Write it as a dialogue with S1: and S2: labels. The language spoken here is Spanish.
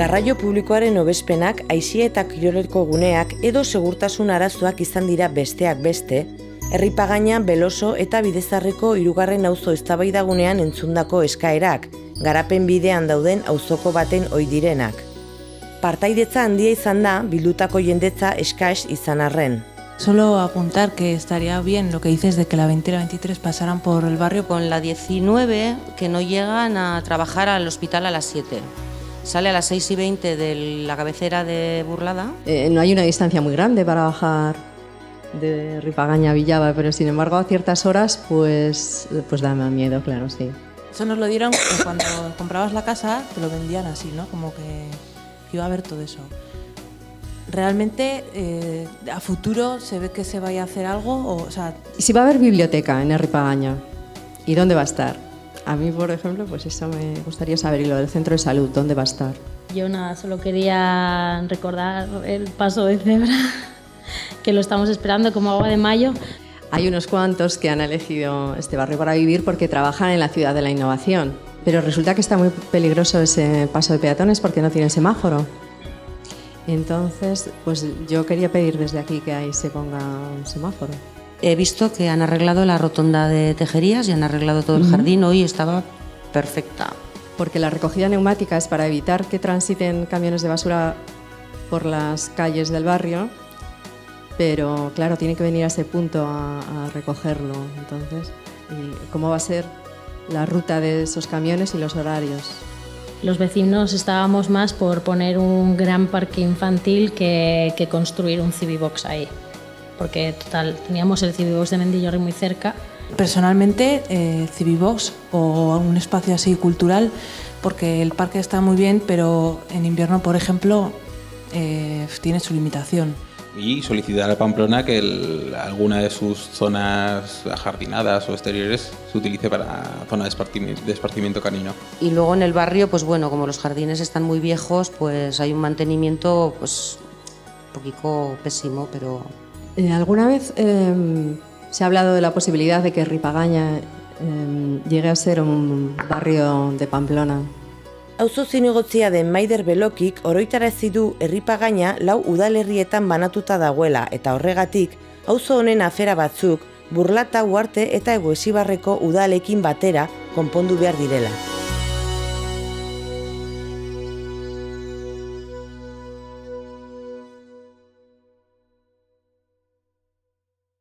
S1: Garraio publikoaren hobespenak, aisia eta kiroleko guneak edo segurtasun arazoak izan dira besteak beste, Erripagaina, Beloso eta Bidezarreko 3. auzo eztabaidagunean entzundako eskaerak, garapen bidean dauden auzoko baten ohi direnak. Partaidetza handia izan da, bildutako jendetza eskaes izan arren.
S2: Solo apuntar que estaría bien lo que dices de que la 20 y la 23 pasaran por el barrio.
S3: Con la 19 que no llegan a trabajar al hospital a las 7. Sale a las 6:20 de la cabecera de Burlada.
S4: No hay una distancia muy grande para bajar de Ripagaña a Villava, pero sin embargo a ciertas horas pues da miedo, claro, sí.
S2: Eso nos lo dieron cuando comprabas la casa, te lo vendían así, ¿no? Como que iba a haber todo eso. ¿Realmente a futuro se ve que se vaya a hacer algo? O sea...
S4: ¿Y si va a haber biblioteca en Ripagaña? ¿Y dónde va a estar? A mí, por ejemplo, pues eso me gustaría saber. Y lo del centro de salud, ¿dónde va a estar?
S5: Yo nada, solo quería recordar el paso de cebra, que lo estamos esperando como agua de mayo.
S4: Hay unos cuantos que han elegido este barrio para vivir porque trabajan en la ciudad de la innovación. Pero resulta que está muy peligroso ese paso de peatones porque no tiene semáforo. Entonces, pues yo quería pedir desde aquí que ahí se ponga un semáforo.
S3: He visto que han arreglado la rotonda de Tejerías y han arreglado todo el jardín. Hoy estaba perfecta.
S4: Porque la recogida neumática es para evitar que transiten camiones de basura por las calles del barrio, pero claro, tiene que venir a ese punto a recogerlo. Entonces, ¿y cómo va a ser la ruta de esos camiones y los horarios?
S5: Los vecinos estábamos más por poner un gran parque infantil que construir un Civibox ahí. Porque total, teníamos el Civibox de Mendillorri muy cerca.
S2: Personalmente, Civibox o un espacio así cultural, porque el parque está muy bien, pero en invierno, por ejemplo, tiene su limitación.
S6: Y solicitar a Pamplona que alguna de sus zonas ajardinadas o exteriores se utilice para zona de esparcimiento canino.
S3: Y luego en el barrio, pues bueno, como los jardines están muy viejos, pues hay un mantenimiento pues un poquito pésimo, pero...
S4: ¿Alguna vez se ha hablado de la posibilidad de que Ripagaña llegue a ser un barrio de Pamplona?
S1: Auzo zinegotzia den Maider Belokik oroitarazi du Erripagaina 4 udalerrietan banatuta dagoela eta horregatik auzo honen afera batzuk Burlata, Uharte eta Hego Esibarreko udalekin batera konpondu behar direla.